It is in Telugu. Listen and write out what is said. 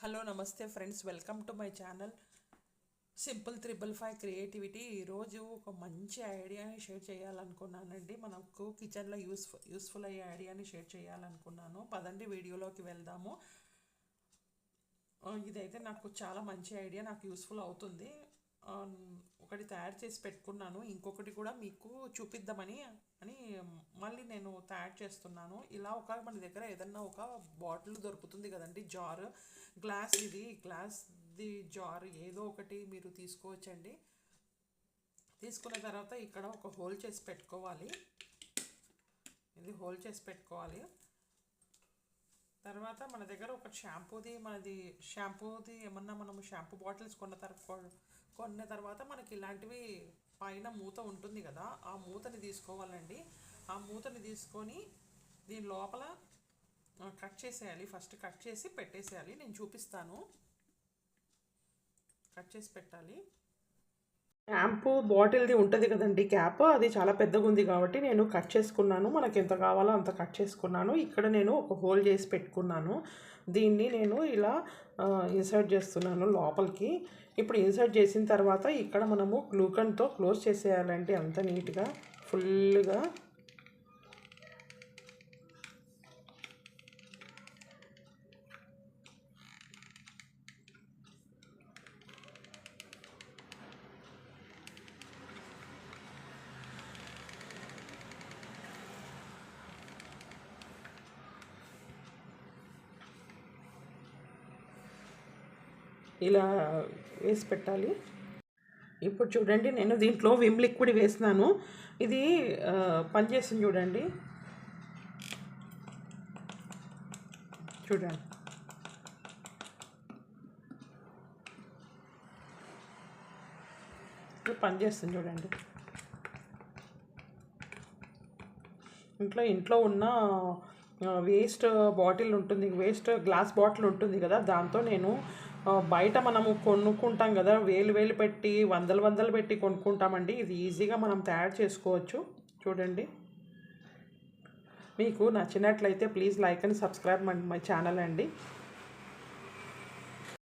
హలో నమస్తే friends, welcome to my channel simple 555 creativity. ఈరోజు ఒక మంచి ఐడియాని షేర్ చేయాలనుకున్నానండి. మనకు కిచెన్లో యూస్ఫుల్ అయ్యే ఐడియాని షేర్ చేయాలనుకున్నాను. పదండి వీడియోలోకి వెళ్దాము. ఇదైతే నాకు చాలా మంచి ఐడియా, నాకు యూస్ఫుల్ అవుతుంది. ఒకటి తయారు చేసి పెట్టుకున్నాను, ఇంకొకటి కూడా మీకు చూపిద్దామని మళ్ళీ నేను తయారు చేస్తున్నాను. ఇలా మన దగ్గర ఏదన్నా ఒక బాటిల్ దొరుకుతుంది కదండి, జార్, గ్లాస్ది జార్ ఏదో ఒకటి మీరు తీసుకోవచ్చండి. తీసుకున్న తర్వాత ఇక్కడ ఒక హోల్ చేసి పెట్టుకోవాలి. ఇది హోల్ చేసి పెట్టుకోవాలి. తర్వాత మన దగ్గర ఒక షాంపూది ఏమన్నా మనము షాంపూ బాటిల్స్ కొన్న తర్వాత మనకి ఇలాంటివి పైన మూత ఉంటుంది కదా, ఆ మూతని తీసుకోవాలండి. ఆ మూతని తీసుకొని దీని లోపల కట్ చేసేయాలి. ఫస్ట్ కట్ చేసి పెట్టేసేయాలి. నేను చూపిస్తాను. కట్ చేసి పెట్టాలి. షాంపూ బాటిల్ది ఉంటుంది కదండి క్యాప్, అది చాలా పెద్దగా ఉంది కాబట్టి నేను కట్ చేసుకున్నాను. మనకి ఎంత కావాలో అంత కట్ చేసుకున్నాను. ఇక్కడ నేను ఒక హోల్ చేసి పెట్టుకున్నాను. దీన్ని నేను ఇలా ఇన్సర్ట్ చేస్తున్నాను లోపలికి. ఇప్పుడు ఇన్సర్ట్ చేసిన తర్వాత ఇక్కడ మనము గ్లూకన్తో క్లోజ్ చేసేయాలండి, అంత నీట్గా ఫుల్గా. ఇలా వేసి పెట్టాలి. ఇప్పుడు చూడండి, నేను దీంట్లో విమ్ లిక్విడ్ వేసినాను. ఇది పనిచేస్తుంది చూడండి. చూడండి, ఇప్పుడు పనిచేస్తుంది చూడండి. ఇంట్లో ఉన్న వేస్ట్ బాటిల్ ఉంటుంది, వేస్ట్ గ్లాస్ బాటిల్ ఉంటుంది కదా, దాంతో నేను బయట మనము కొనుక్కుంటాం కదా, వేలు పెట్టి వందలు పెట్టి కొనుక్కుంటామండి. ఇది ఈజీగా మనం తయారు చేసుకోవచ్చు. చూడండి, మీకు నచ్చినట్లయితే please like and subscribe my channel అండి.